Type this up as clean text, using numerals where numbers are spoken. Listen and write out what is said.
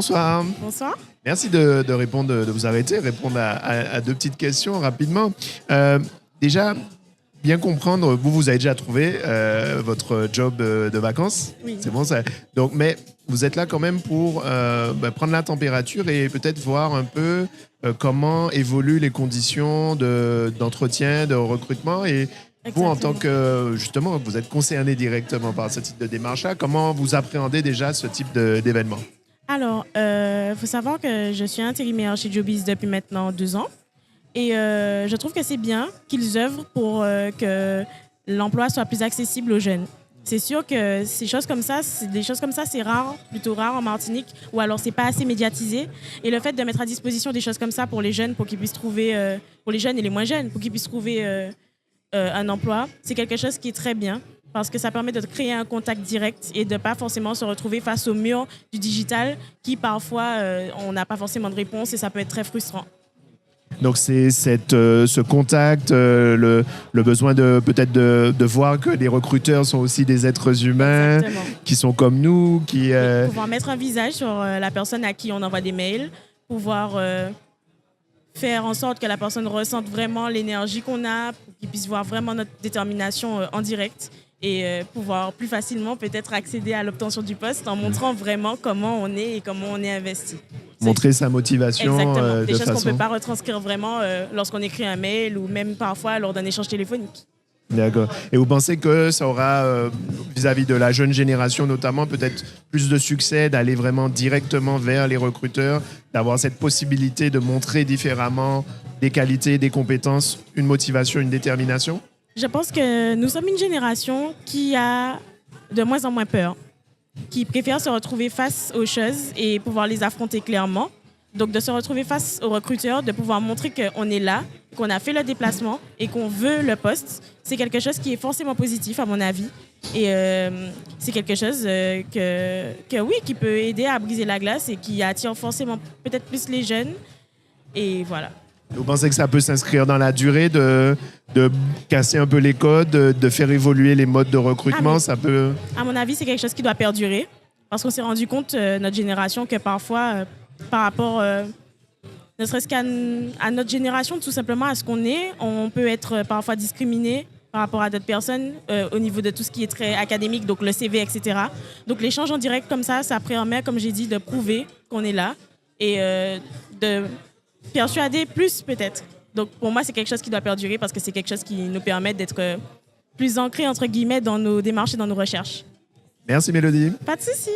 Bonsoir. Bonsoir. Merci de répondre, de vous arrêter, répondre à deux petites questions rapidement. Déjà, bien comprendre, vous avez déjà trouvé votre job de vacances. Oui. C'est bon ça. Donc, mais vous êtes là quand même pour prendre la température et peut-être voir un peu comment évoluent les conditions d'entretien, de recrutement. Et vous, en tant que, justement, vous êtes concerné directement par ce type de démarche-là, comment vous appréhendez déjà ce type d'événement? Alors, faut savoir que je suis intérimaire chez Jobiz depuis maintenant 2 ans. Et je trouve que c'est bien qu'ils œuvrent pour que l'emploi soit plus accessible aux jeunes. C'est sûr que des choses comme ça, c'est rare, plutôt rare en Martinique, ou alors c'est pas assez médiatisé. Et le fait de mettre à disposition des choses comme ça pour les jeunes, pour qu'ils puissent trouver, pour les jeunes et les moins jeunes, pour qu'ils puissent trouver un emploi, c'est quelque chose qui est très bien parce que ça permet de créer un contact direct et de pas forcément se retrouver face au mur du digital qui parfois on n'a pas forcément de réponse et ça peut être très frustrant. Donc c'est ce contact, le besoin peut-être de voir que les recruteurs sont aussi des êtres humains. Exactement. Qui sont comme nous, qui pouvoir mettre un visage sur la personne à qui on envoie des mails, pouvoir faire en sorte que la personne ressente vraiment l'énergie qu'on a, pour qu'il puisse voir vraiment notre détermination en direct et pouvoir plus facilement peut-être accéder à l'obtention du poste en montrant vraiment comment on est et comment on est investi. Montrer sa motivation. Exactement. Des choses qu'on ne peut pas retranscrire vraiment lorsqu'on écrit un mail ou même parfois lors d'un échange téléphonique. D'accord. Et vous pensez que ça aura, vis-à-vis de la jeune génération notamment, peut-être plus de succès d'aller vraiment directement vers les recruteurs, d'avoir cette possibilité de montrer différemment des qualités, des compétences, une motivation, une détermination? Je pense que nous sommes une génération qui a de moins en moins peur, qui préfère se retrouver face aux choses et pouvoir les affronter clairement. Donc, de se retrouver face aux recruteurs, de pouvoir montrer qu'on est là, qu'on a fait le déplacement et qu'on veut le poste, c'est quelque chose qui est forcément positif, à mon avis. Et c'est quelque chose qui peut aider à briser la glace et qui attire forcément peut-être plus les jeunes. Et voilà. Vous pensez que ça peut s'inscrire dans la durée, de casser un peu les codes, de faire évoluer les modes de recrutement? Ça peut... À mon avis, c'est quelque chose qui doit perdurer parce qu'on s'est rendu compte, notre génération, que parfois, par rapport, ne serait-ce qu'à notre génération, tout simplement à ce qu'on est, on peut être parfois discriminé par rapport à d'autres personnes au niveau de tout ce qui est très académique, donc le CV, etc. Donc l'échange en direct comme ça permet, comme j'ai dit, de prouver qu'on est là et de persuader plus peut-être. Donc pour moi, c'est quelque chose qui doit perdurer parce que c'est quelque chose qui nous permet d'être plus ancrés, entre guillemets, dans nos démarches et dans nos recherches. Merci Mélodie. Pas de souci.